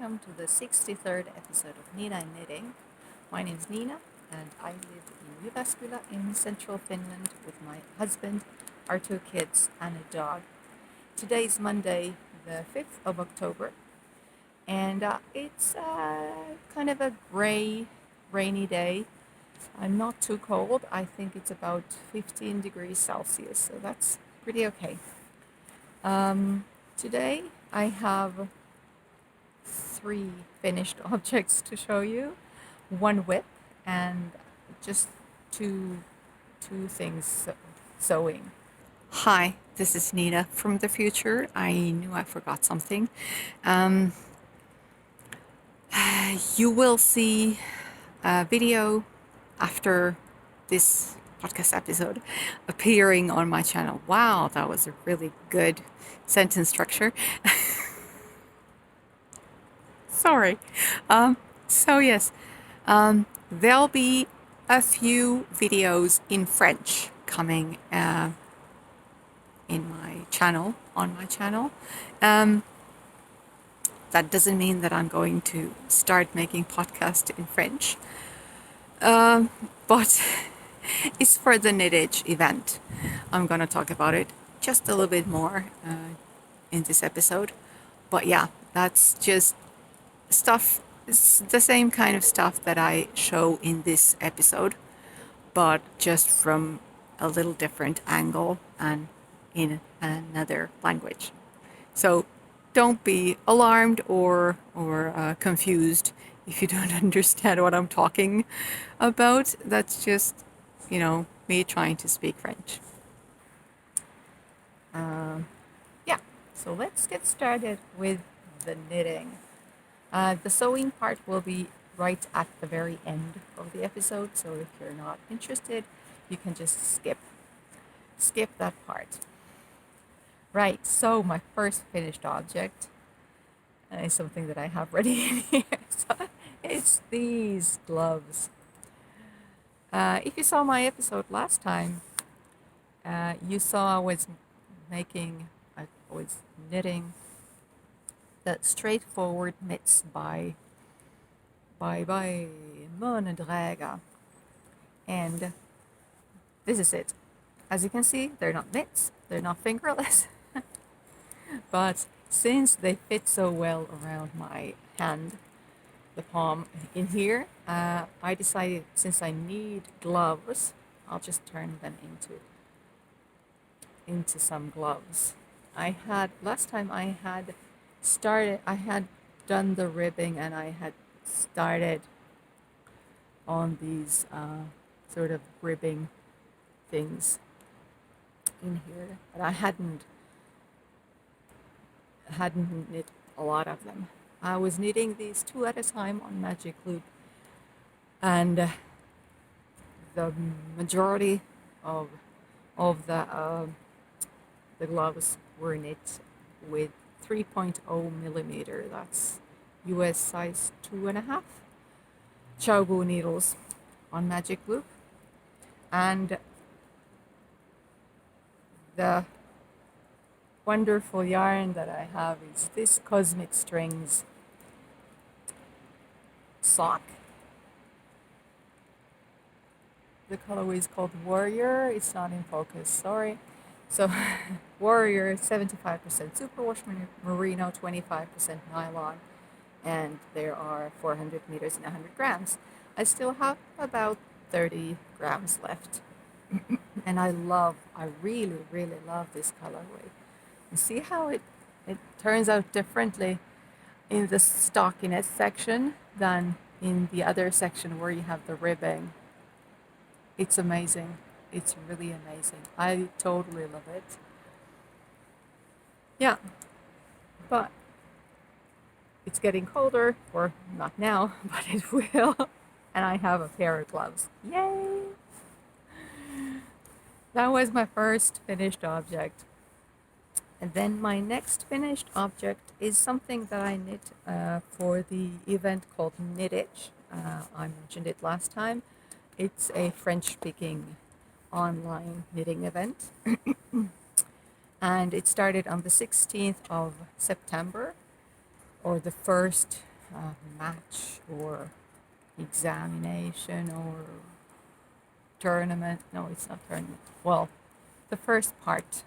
welcome to the 63rd episode of NiinaNknitting. My name is Niina and I live in Jyväskylä in central Finland with my husband, our two kids and a dog. Today is Monday the 5th of October and it's kind of a gray, rainy day. Not too cold. I think it's about 15 degrees Celsius, so that's pretty okay. Today I have 3 finished objects to show you, one whip and just two things sewing. Hi, this is Niina from the future. I knew I forgot something. You will see a video after this podcast episode appearing on my channel. Wow, that was a really good sentence structure. Sorry. Yes, there'll be a few videos in French coming in my channel, on my channel. That doesn't mean that I'm going to start making podcasts in French, but it's for the Knittage event. I'm going to talk about it just a little bit more in this episode. But yeah, that's just stuff. It's the same kind of stuff that I show in this episode, but just from a little different angle and in another language. So don't be alarmed or confused if you don't understand what I'm talking about. That's just, me trying to speak French. Yeah, so let's get started with the knitting. The sewing part will be right at the very end of the episode, so if you're not interested, you can just skip that part. Right, so my first finished object is something that I have ready in here. So it's these gloves. If you saw my episode last time, you saw I was knitting the straightforward mitts by Mone and Dräger. And this is it. As you can see, they're not mitts, they're not fingerless. But since they fit so well around my hand, the palm in here, I decided since I need gloves, I'll just turn them into some gloves. Last time I had done the ribbing and I had started on these sort of ribbing things in here, but I hadn't knit a lot of them. I was knitting these 2 at a time on magic loop, and the majority of the gloves were knit with 3.0 millimeter. That's US size 2.5 Chaubu needles on magic loop, and the wonderful yarn that I have is this Cosmic Strings sock. The colorway is called Warrior. It's not in focus, sorry. So Warrior, 75% superwash merino, 25% nylon, and there are 400 meters and 100 grams. I still have about 30 grams left. And I really, really love this colorway. You see how it turns out differently in the stockinette section than in the other section where you have the ribbing. It's amazing. It's really amazing. I totally love it. Yeah, but it's getting colder, or not now, but it will. And I have a pair of gloves. Yay! That was my first finished object. And then my next finished object is something that I knit for the event called Knittage. I mentioned it last time. It's a French-speaking online knitting event. And it started on the 16th of September, or the first match or examination or tournament. No, it's not tournament. Well, the first part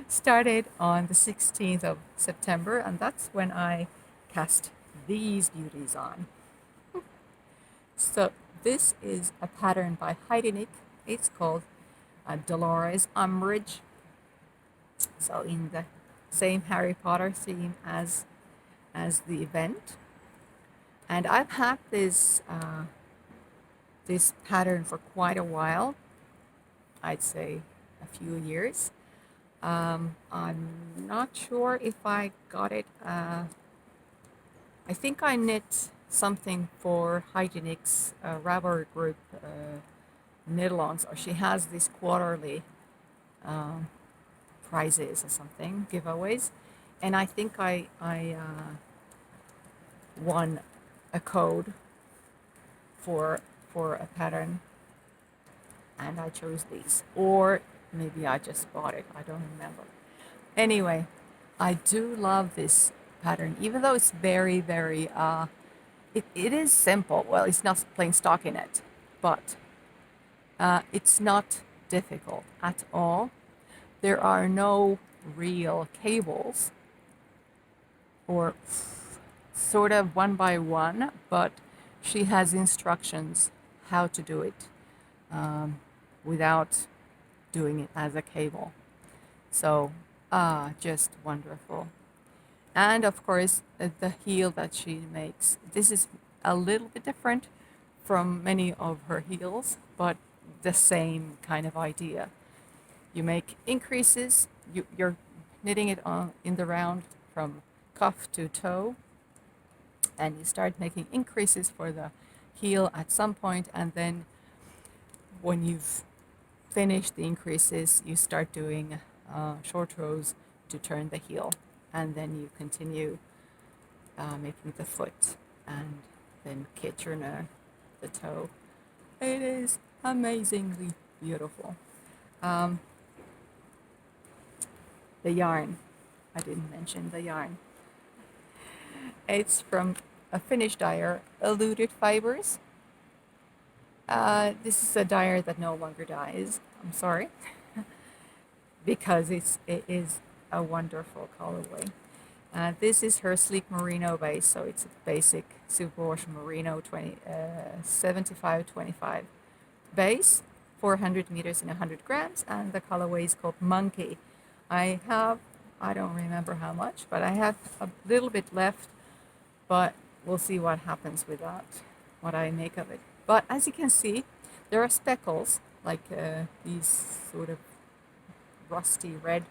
started on the 16th of September, and that's when I cast these beauties on. So this is a pattern by Heidi. It's called Dolores Umbridge. So in the same Harry Potter theme as the event, and I've had this this pattern for quite a while. I'd say a few years. I'm not sure if I got it. I think I knit something for Heidi's Ravelry group knit-alongs, or she has these quarterly prizes or something, giveaways, and I think I won a code for a pattern, and I chose these, or maybe I just bought it. I don't remember. Anyway, I do love this pattern, even though it's very, very, it is simple. Well, it's not plain stockinette, but it's not difficult at all. There are no real cables, or sort of one by one, but she has instructions how to do it without doing it as a cable. So, just wonderful. And of course, the heel that she makes. This is a little bit different from many of her heels, but the same kind of idea. You make increases, you're knitting it on in the round from cuff to toe, and you start making increases for the heel at some point, and then when you've finished the increases, you start doing short rows to turn the heel, and then you continue making the foot, and then kitchener the toe. It is amazingly beautiful. The yarn, I didn't mention the yarn. It's from a Finnish dyer, Eluded Fibres. This is a dyer that no longer dyes. I'm sorry, because it is a wonderful colorway. This is her sleek merino base, so it's a basic superwash merino 75-25 base, 400 meters in 100 grams, and the colorway is called Monkey. I don't remember how much, but I have a little bit left, but we'll see what happens with that, what I make of it. But as you can see, there are speckles, like these sort of rusty red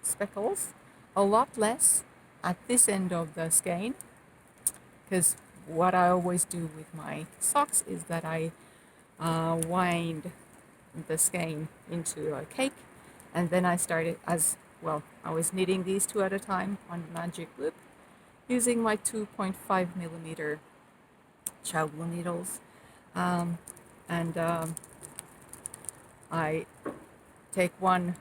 speckles, a lot less at this end of the skein, because what I always do with my socks is that I wind the skein into a cake, and then I started as well. I was knitting these two at a time on magic loop using my 2.5 millimeter Chowwool needles, and I take one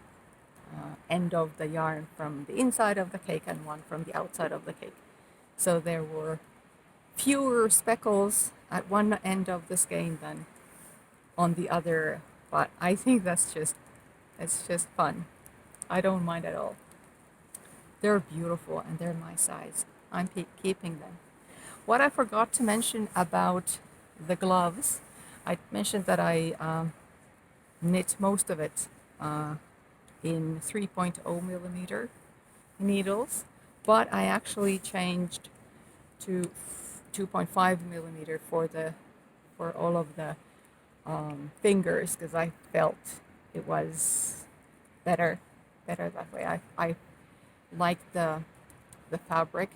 end of the yarn from the inside of the cake and one from the outside of the cake. So there were fewer speckles at one end of the skein than on the other, but I think it's just fun. I don't mind at all. They're beautiful and they're my size. I'm keeping them. What I forgot to mention about the gloves, I mentioned that I knit most of it in 3.0 millimeter needles, but I actually changed to 2.5 millimeter for all of the fingers, because I felt it was better that way. I like the fabric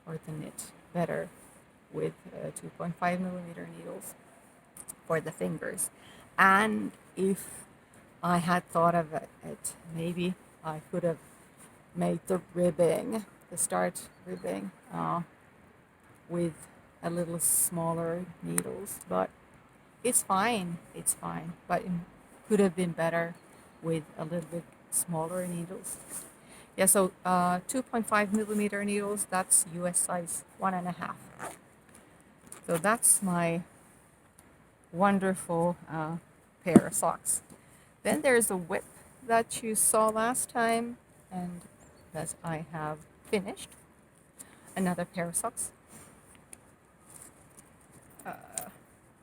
or the knit better with 2.5 millimeter needles for the fingers. And if I had thought of it, maybe I could have made the start ribbing with a little smaller needles, but it's fine, but it could have been better with a little bit smaller needles. Yeah, so 2.5 millimeter needles, that's US size 1.5. So that's my wonderful pair of socks. Then there's a whip that you saw last time, and that I have finished. Another pair of socks.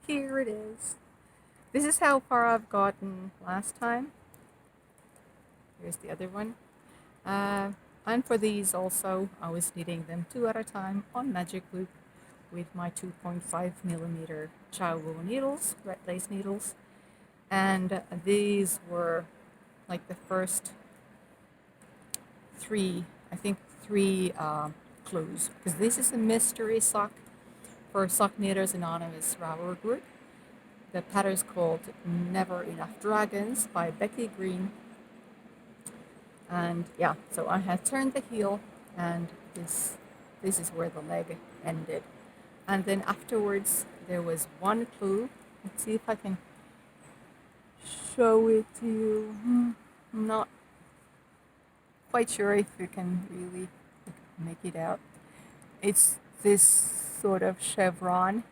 Here it is. This is how far I've gotten last time. Here's the other one. And for these also, I was knitting them 2 at a time on magic loop with my 2.5 millimeter Sockenwolle needles, red lace needles. And these were like the first three, I think three clues, because this is a mystery sock for Sock Knitters Anonymous Ravelry Group. The pattern is called Never Enough Dragons by Becky Green. And yeah, so I had turned the heel, and this is where the leg ended. And then afterwards there was one clue. Let's see if I can show it to you. I'm not quite sure if you can really make it out. It's this sort of chevron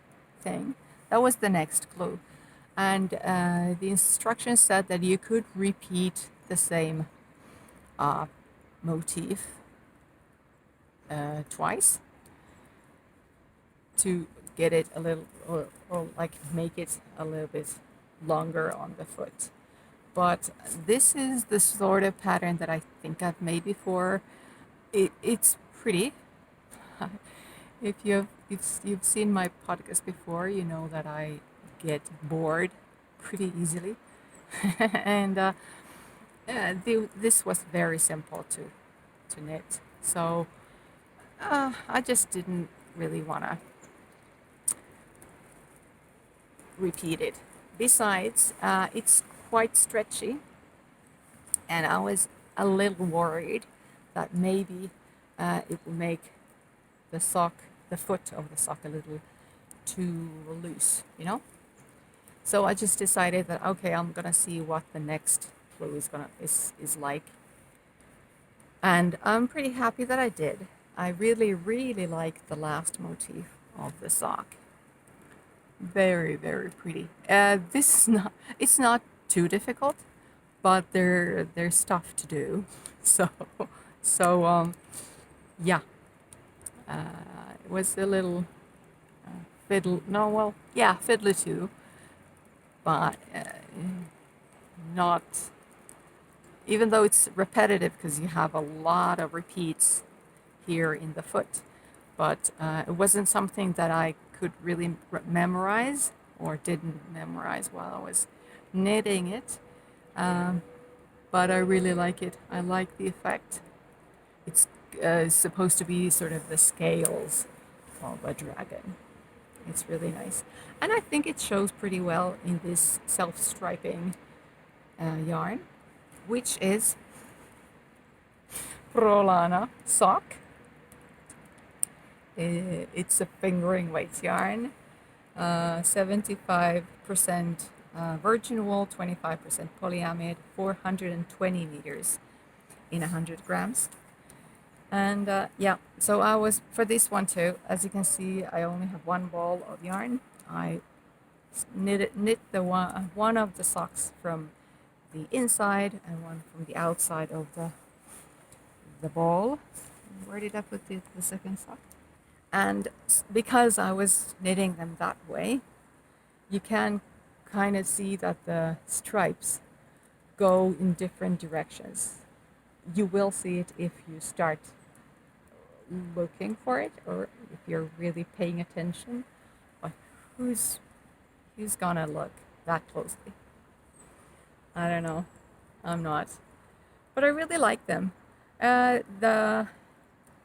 thing. That was the next clue. And the instructions said that you could repeat the same motif twice to get it a little, or like make it a little bit longer on the foot. But this is the sort of pattern that I think I've made before. It's pretty. If you've seen my podcast before, you know that I get bored pretty easily. And this was very simple to knit. So I just didn't really want to repeat it. Besides, it's quite stretchy, and I was a little worried that maybe it will make the foot of the sock a little too loose, you know? So I just decided that, okay, I'm gonna see what the next clue is like. And I'm pretty happy that I did. I really, really like the last motif of the sock. Very, very pretty. It's not too difficult, but there's stuff to do. So yeah, it was a little fiddly too, but not, even though it's repetitive because you have a lot of repeats here in the foot, but it wasn't something that I could really memorize or didn't memorize while I was knitting it. But I really like it. I like the effect. It's supposed to be sort of the scales of a dragon. It's really nice. And I think it shows pretty well in this self-striping yarn, which is ProLana sock. It's a fingering weight yarn, 75% virgin wool, 25% polyamide, 420 meters in 100 grams. And yeah, so I was, for this one too, as you can see, I only have one ball of yarn. I knit the one of the socks from the inside and one from the outside of the ball. Where did I put the second sock? And because I was knitting them that way, you can kind of see that the stripes go in different directions. You will see it if you start looking for it, or if you're really paying attention. But who's gonna look that closely? I don't know. I'm not. But I really like them. The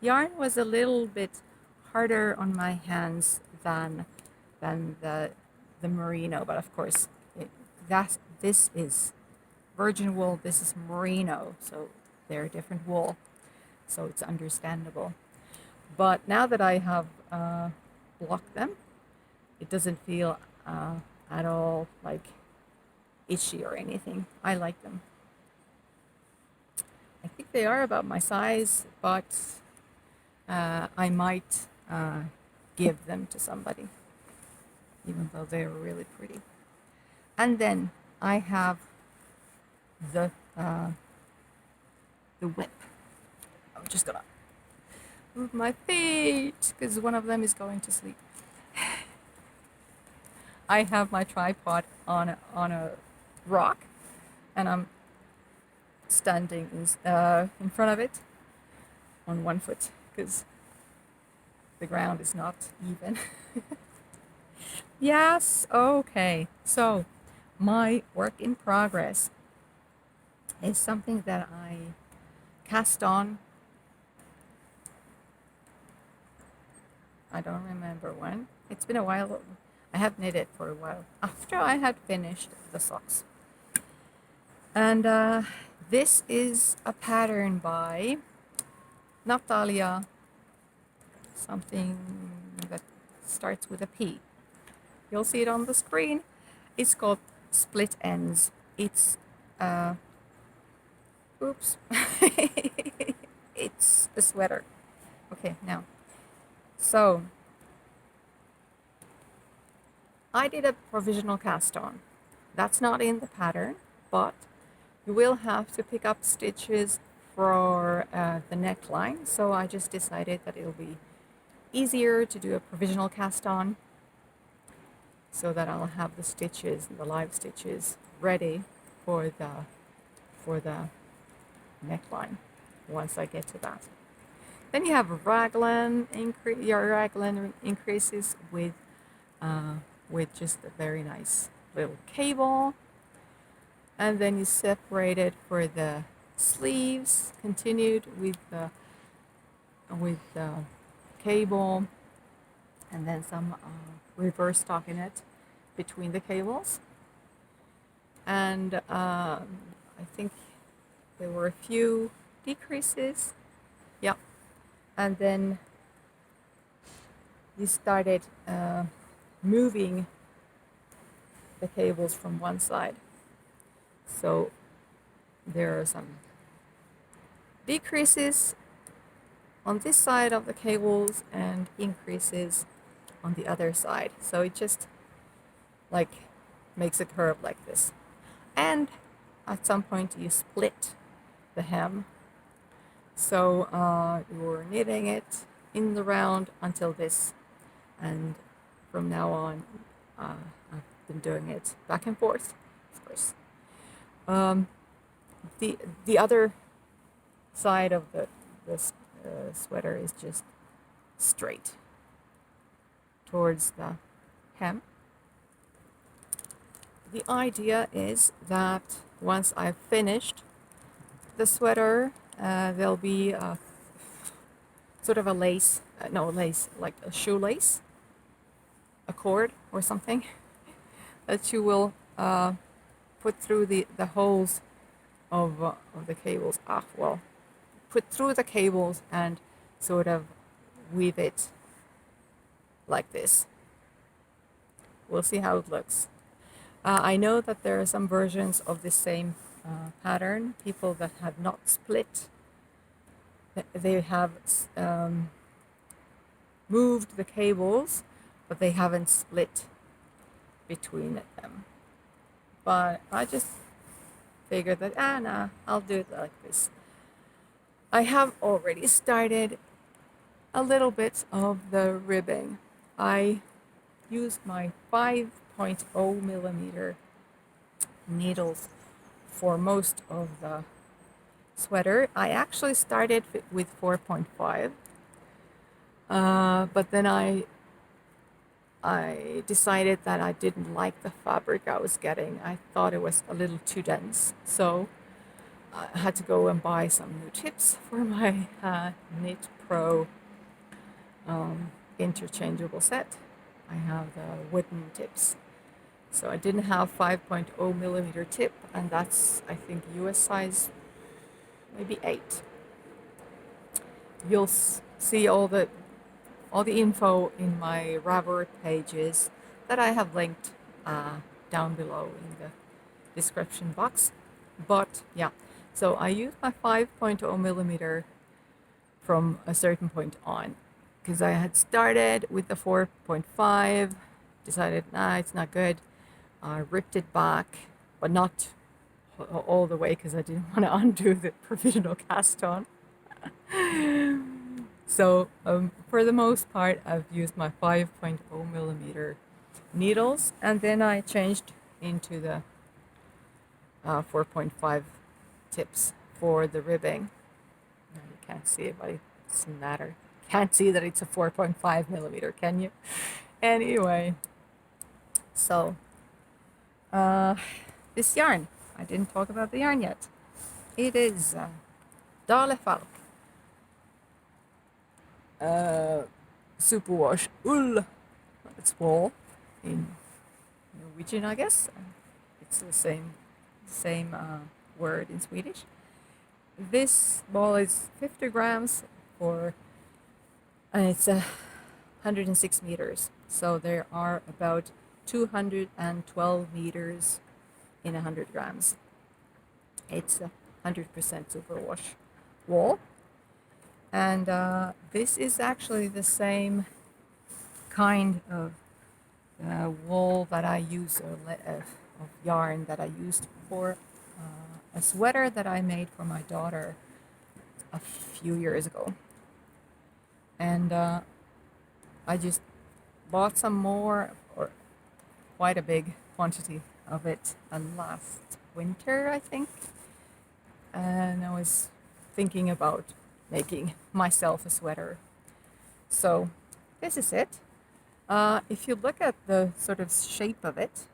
yarn was a little bit harder on my hands than the merino, but of course this is virgin wool, this is merino, so they're different wool, so it's understandable. But now that I have blocked them, it doesn't feel at all like itchy or anything. I like them. I think they are about my size, but I might give them to somebody, even though they're really pretty. And then I have the whip. I'm just gonna move my feet because one of them is going to sleep. I have my tripod on a rock, and I'm standing in front of it on one foot because the ground is not even. Yes, okay. So my work in progress is something that I cast on. I don't remember when. It's been a while. I have knitted for a while after I had finished the socks. And this is a pattern by Natalia, something that starts with a P. You'll see it on the screen. It's called Split Ends. It's oops. It's a sweater. Okay, now. So I did a provisional cast on. That's not in the pattern, but you will have to pick up stitches for the neckline. So I just decided that it'll be easier to do a provisional cast on so that I'll have the stitches, the live stitches, ready for the neckline once I get to that. Then you have your raglan increases with just a very nice little cable, and then you separate it for the sleeves, continued with the cable, and then some reverse stockinette between the cables. And I think there were a few decreases. Yeah. And then you started moving the cables from one side. So there are some decreases on this side of the cables and increases on the other side. So it just like makes a curve like this. And at some point you split the hem. So you're knitting it in the round until this. And from now on, I've been doing it back and forth, of course. The other side of the sweater is just straight towards the hem. The idea is that once I've finished the sweater, there'll be a sort of a lace, like a shoelace, a cord or something that you will put through the holes of the cables. Put through the cables and sort of weave it like this. We'll see how it looks. I know that there are some versions of the same pattern, people that have not split. They have moved the cables, but they haven't split between them. But I just figured that, nah, I'll do it like this. I have already started a little bit of the ribbing. I used my 5.0 millimeter needles for most of the sweater. I actually started with 4.5, but then I decided that I didn't like the fabric I was getting. I thought it was a little too dense, so I had to go and buy some new tips for my Knit Pro interchangeable set. I have the wooden tips. So I didn't have 5.0 millimeter tip, and that's, I think, US size, maybe 8. You'll see all the info in my Ravelry pages that I have linked down below in the description box. But yeah, So I use my 5.0 millimeter from a certain point on, because I had started with the 4.5, decided, nah, it's not good. I ripped it back, but not all the way because I didn't want to undo the provisional cast on. So for the most part, I've used my 5.0 millimeter needles, and then I changed into the 4.5 tips for the ribbing. You can't see it, but it doesn't matter. Can't see that it's a 4.5 millimeter, can you? Anyway, so this yarn, I didn't talk about the yarn yet. It is Falk superwash ull. It's wool in Norwegian, I guess. It's the same word in Swedish. This ball is 50 grams for, and it's 106 meters. So there are about 212 meters in 100 grams. It's 100% superwash wool. And this is actually the same kind of wool that I use, of yarn that I used for a sweater that I made for my daughter a few years ago. And I just bought some more, or quite a big quantity of it last winter, I think. And I was thinking about making myself a sweater. So this is it. If you look at the sort of shape of it,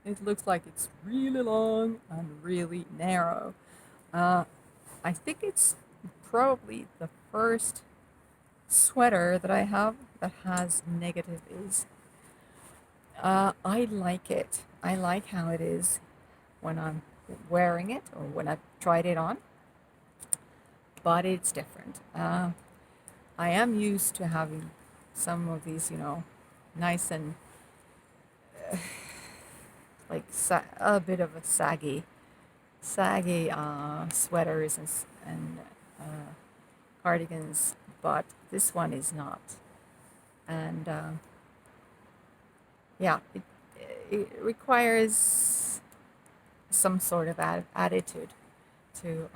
it looks like it's really long and really narrow. I think it's probably the first sweater that I have that has negative ease. I like it. I like how it is when I'm wearing it or when I've tried it on, but it's different. I am used to having some of these, nice and like a bit of a saggy sweaters and cardigans, but this one is not. And yeah, it requires some sort of attitude to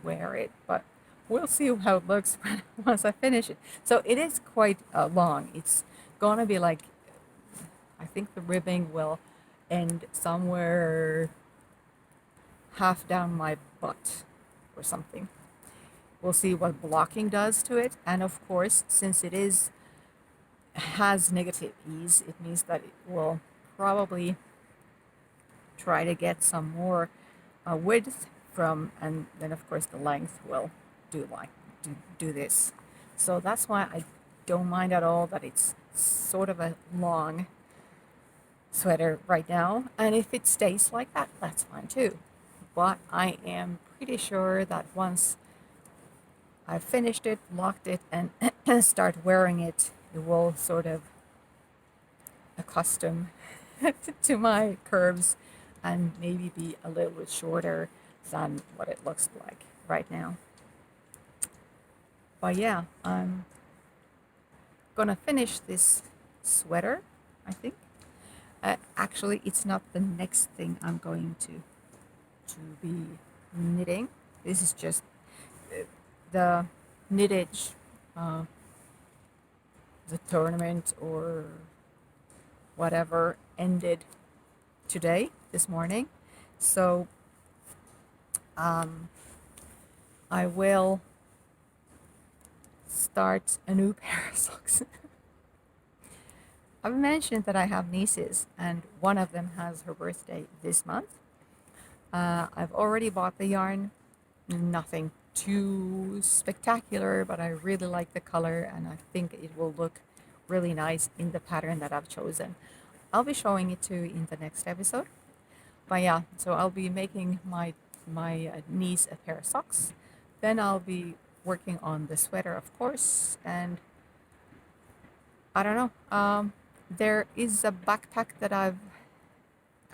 wear it, but we'll see how it looks once I finish it. So it is quite long. It's gonna be like, I think the ribbing will end somewhere half down my butt or something. We'll see what blocking does to it. And of course, since it has negative ease, it means that it will probably try to get some more width from, and then of course the length will do this. So that's why I don't mind at all that it's sort of a long sweater right now, and if it stays like that, that's fine too. But I am pretty sure that once I've finished it, locked it, and start wearing it, it will sort of accustom to my curves and maybe be a little bit shorter than what it looks like right now. But yeah, I'm gonna finish this sweater, I think. Actually, it's not the next thing I'm going to be knitting. This is just the knittage, the tournament or whatever ended today, this morning. So I will start a new pair of socks. I've mentioned that I have nieces, and one of them has her birthday this month. I've already bought the yarn, nothing too spectacular, but I really like the color and I think it will look really nice in the pattern that I've chosen. I'll be showing it to you in the next episode. But yeah, so I'll be making my niece a pair of socks. Then I'll be working on the sweater, of course, and I don't know. There is a backpack that I've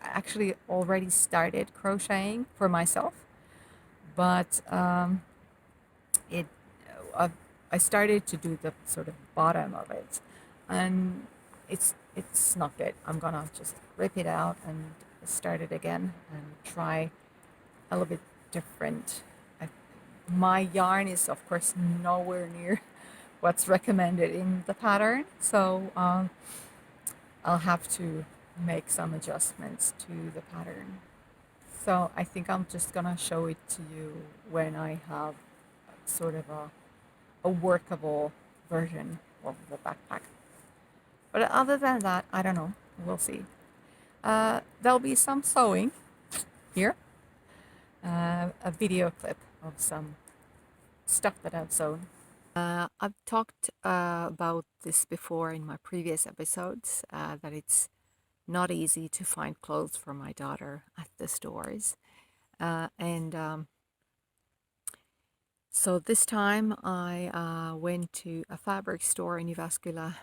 actually already started crocheting for myself, but it uh, I started to do the sort of bottom of it, and it's not good. I'm gonna just rip it out and start it again and try a little bit different. I, my yarn is of course nowhere near what's recommended in the pattern, so I'll have to make some adjustments to the pattern. So I think I'm just gonna show it to you when I have sort of a workable version of the backpack. But other than that, I don't know. We'll see. There'll be some sewing here, a video clip of some stuff that I've sewn. I've talked about this before in my previous episodes, that it's not easy to find clothes for my daughter at the stores. So this time I went to a fabric store in Jyväskylä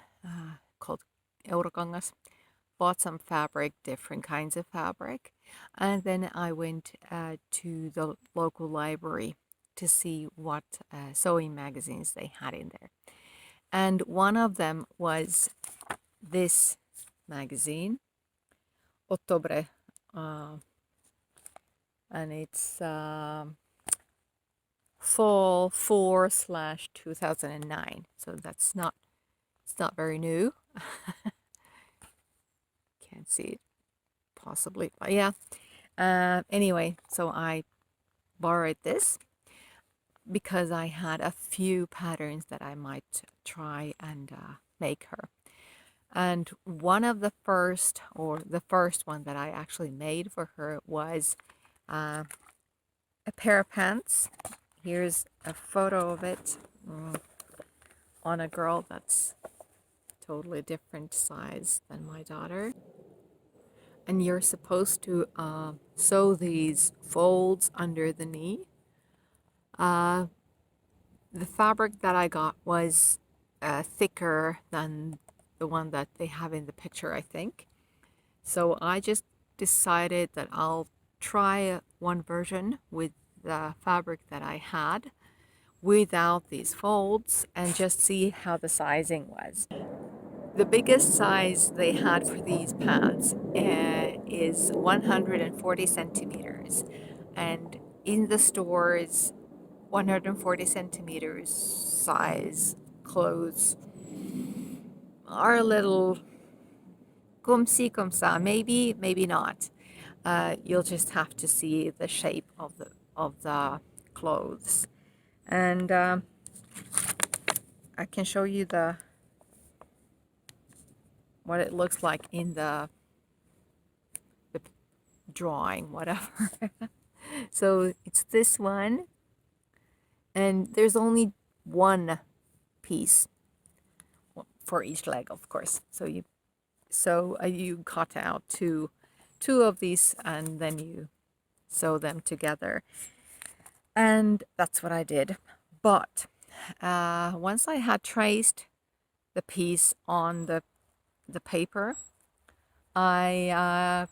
called Eurokangas, bought some fabric, different kinds of fabric, and then I went to the local library to see what sewing magazines they had in there. And one of them was this magazine, Ottobre, and it's fall 4/2009. So it's not very new. Can't see it possibly, but yeah. Anyway, so I borrowed this because I had a few patterns that I might try and make her. And one of the first one that I actually made for her was a pair of pants. Here's a photo of it on a girl that's totally different size than my daughter. And you're supposed to sew these folds under the knee. The fabric that I got was thicker than the one that they have in the picture, I think. So I just decided that I'll try one version with the fabric that I had without these folds and just see how the sizing was. The biggest size they had for these pants is 140 centimeters, and in the stores 140 centimeters size clothes are a little comme ci comme ça, maybe not. You'll just have to see the shape of the clothes, and I can show you what it looks like in the drawing, whatever. So it's this one, and there's only one piece for each leg, of course. So you cut out two of these and then you sew them together, and that's what I did. But once I had traced the piece on the paper, I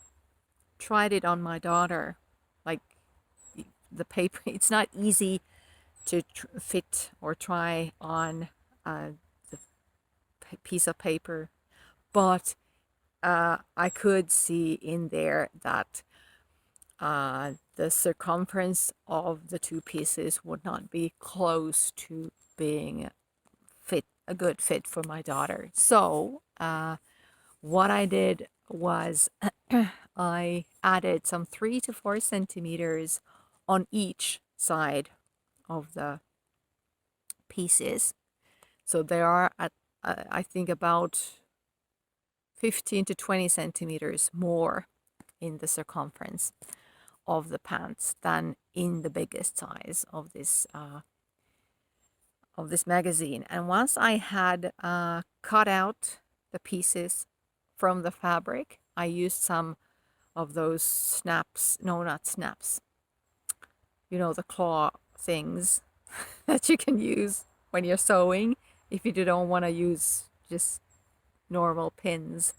tried it on my daughter. Like the paper, it's not easy to fit or try on the piece of paper, but I could see in there that the circumference of the two pieces would not be close to being a good fit for my daughter. So what I did was I added some 3 to 4 centimeters on each side of the pieces. So they are at I think about 15 to 20 centimeters more in the circumference of the pants than in the biggest size of this magazine. And once I had cut out the pieces from the fabric, I used some of those snaps, no, not snaps, you know, the claw things that you can use when you're sewing if you don't want to use just normal pins.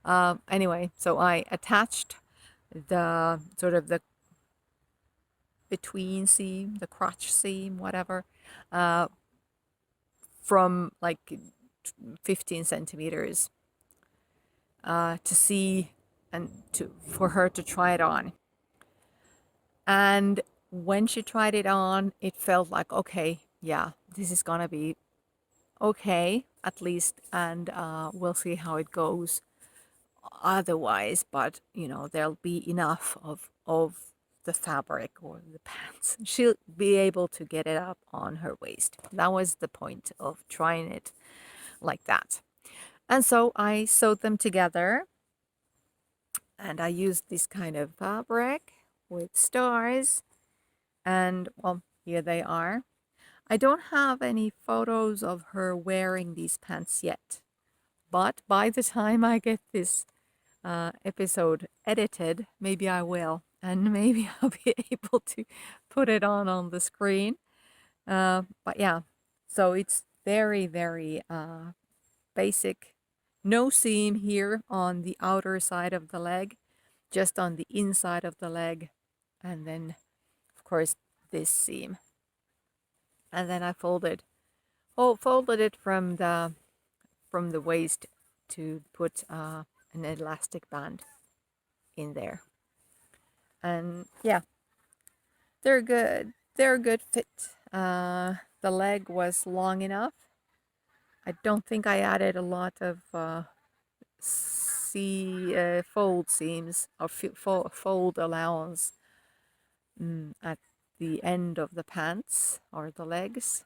Anyway, so I attached the sort of the between seam, the crotch seam, whatever, uh, from like 15 centimeters to see and for her to try it on. And when she tried it on, it felt like, okay, yeah, this is gonna be okay, at least, and we'll see how it goes otherwise, but you know, there'll be enough of the fabric or the pants. She'll be able to get it up on her waist. That was the point of trying it like that. And so I sewed them together, and I used this kind of fabric with stars, and well, here they are. I don't have any photos of her wearing these pants yet, but by the time I get this episode edited, maybe I will, and maybe I'll be able to put it on the screen. But yeah, so it's very, very basic. No seam here on the outer side of the leg, just on the inside of the leg, and then of course this seam. And then I folded it from the waist to put an elastic band in there. And yeah, they're good. They're a good fit. The leg was long enough. I don't think I added a lot of fold seams or fold allowance at the end of the pants or the legs.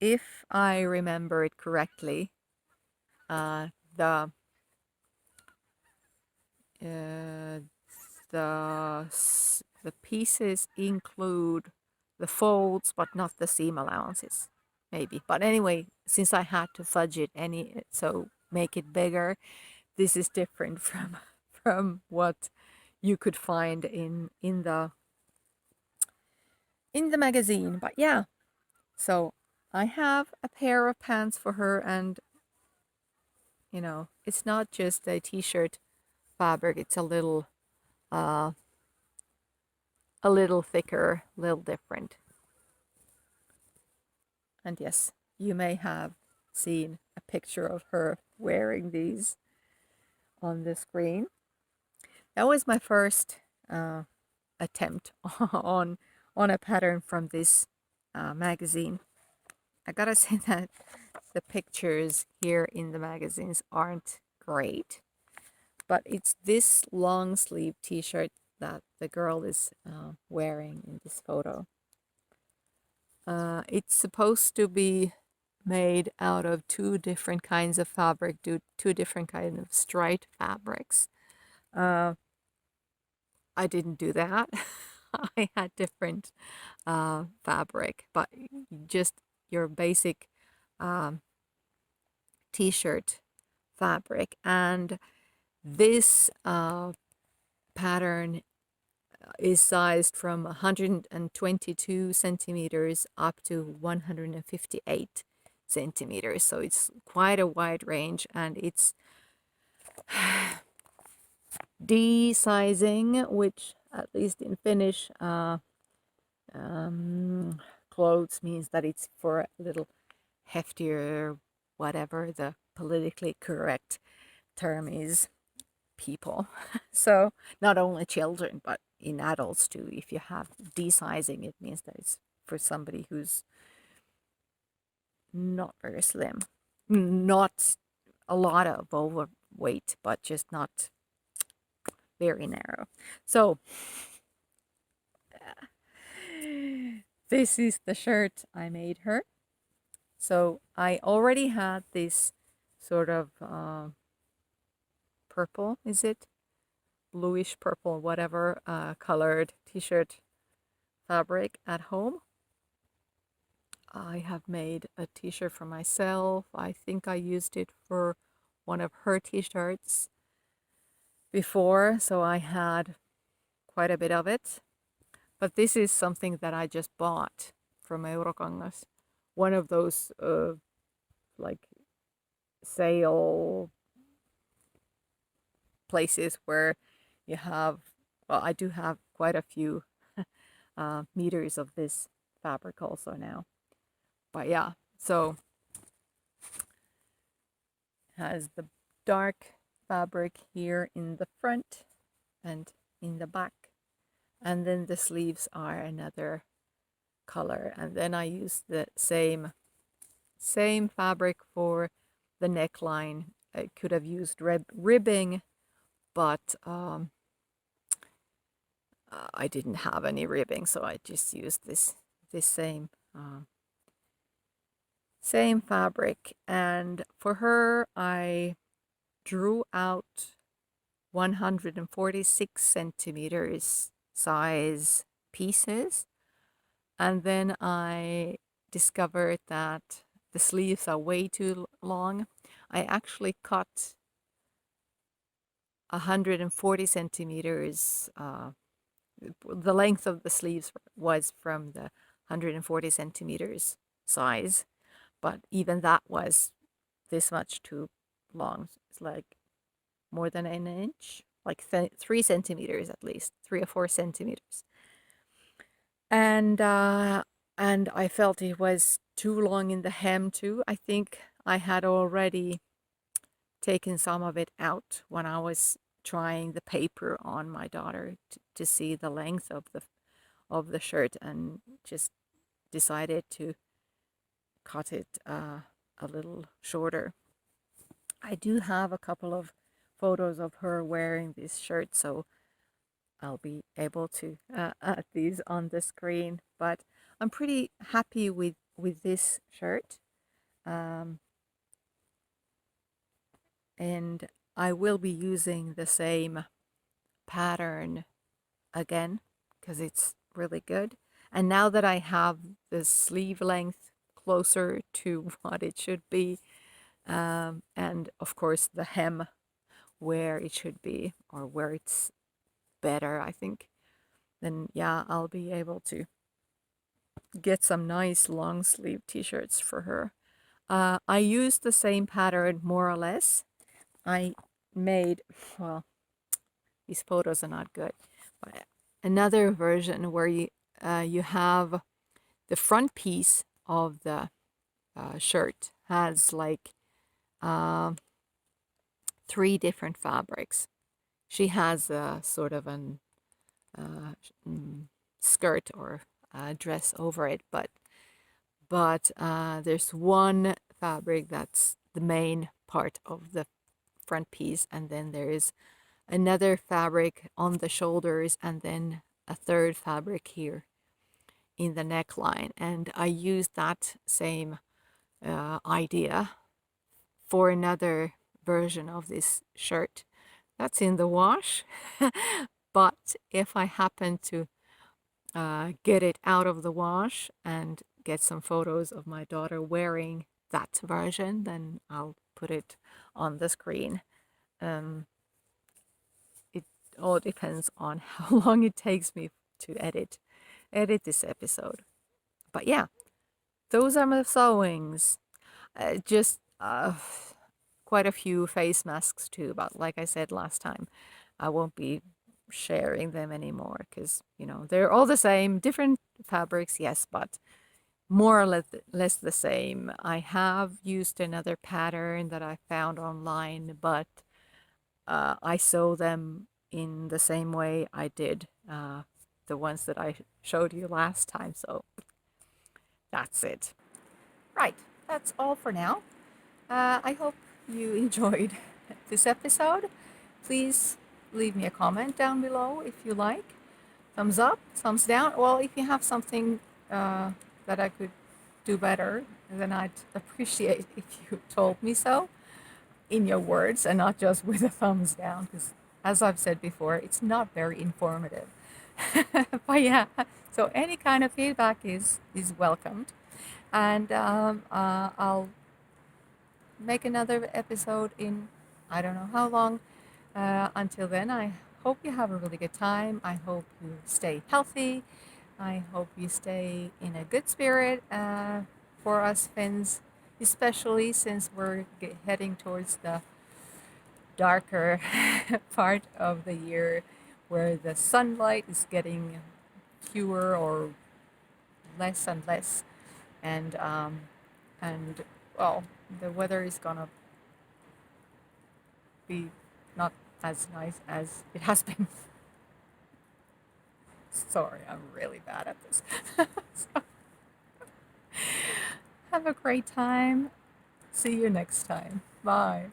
If I remember it correctly, the pieces include the folds, but not the seam allowances, maybe. But anyway, since I had to fudge it so make it bigger, this is different from what you could find in the magazine. But yeah, so I have a pair of pants for her, and you know, it's not just a t-shirt fabric, it's a little thicker, a little different. And yes, you may have seen a picture of her wearing these on the screen. That was my first attempt on a pattern from this magazine. I gotta say that the pictures here in the magazines aren't great, but it's this long sleeve t-shirt that the girl is wearing in this photo. It's supposed to be made out of two different kinds of fabric, two different kinds of striped fabrics. I didn't do that. I had different fabric, but just your basic t-shirt fabric. And this pattern is sized from 122 centimeters up to 158 centimeters. So it's quite a wide range, and it's de-sizing, which at least in Finnish clothes means that it's for a little heftier, whatever the politically correct term is, people. So not only children, but in adults too. If you have de-sizing, it means that it's for somebody who's not very slim, not a lot of overweight, but just not very narrow. So this is the shirt I made her. So I already had this sort of purple, is it? Bluish purple, whatever, colored t-shirt fabric at home. I have made a t-shirt for myself. I think I used it for one of her t-shirts before, so I had quite a bit of it. But this is something that I just bought from Eurokangas. One of those like sale places where you have well, I do have quite a few meters of this fabric also now. But yeah, so has the dark fabric here in the front and in the back, and then the sleeves are another color, and then I use the same fabric for the neckline. I could have used ribbing, but I didn't have any ribbing, so I just used this same same fabric. And for her, I drew out 146 centimeters size pieces, and then I discovered that the sleeves are way too long. I actually cut 140 centimeters. The length of the sleeves was from the 140 centimeters size, but even that was this much too long. It's like more than an inch, like 3 centimeters at least, 3 or 4 centimeters. And I felt it was too long in the hem too. I think I had already taken some of it out when I was trying the paper on my daughter to see the length of the shirt, and just decided to cut it a little shorter. I do have a couple of photos of her wearing this shirt, so I'll be able to add these on the screen. But I'm pretty happy with this shirt. And I will be using the same pattern again because it's really good. And now that I have the sleeve length closer to what it should be, and of course the hem where it should be, or where it's better, I think, then yeah, I'll be able to get some nice long sleeve t-shirts for her. I used the same pattern more or less. I made, well, these photos are not good, but another version where you have the front piece of the shirt has like 3 different fabrics. She has a sort of an skirt or dress over it, but there's one fabric that's the main part of the front piece, and then there is another fabric on the shoulders, and then a third fabric here in the neckline. And I used that same idea for another version of this shirt that's in the wash. But if I happen to get it out of the wash and get some photos of my daughter wearing that version, then I'll put it on the screen. It all depends on how long it takes me to edit this episode. But yeah, those are my sewings. Just quite a few face masks too, but like I said last time, I won't be sharing them anymore because, you know, they're all the same, different fabrics, yes, but more or less the same. I have used another pattern that I found online, but I sew them in the same way I did the ones that I showed you last time, so that's it. Right, that's all for now. I hope you enjoyed this episode. Please leave me a comment down below if you like. Thumbs up, thumbs down. Well, if you have something that I could do better, then I'd appreciate if you told me so in your words and not just with a thumbs down, because as I've said before, it's not very informative. But yeah, so any kind of feedback is welcomed. And I'll make another episode in I don't know how long. Until then, I hope you have a really good time. I hope you stay healthy. I hope you stay in a good spirit for us Finns, especially since we're heading towards the darker part of the year where the sunlight is getting fewer or less and less, and and well, the weather is gonna be not as nice as it has been. Sorry, I'm really bad at this. So, have a great time. See you next time. Bye.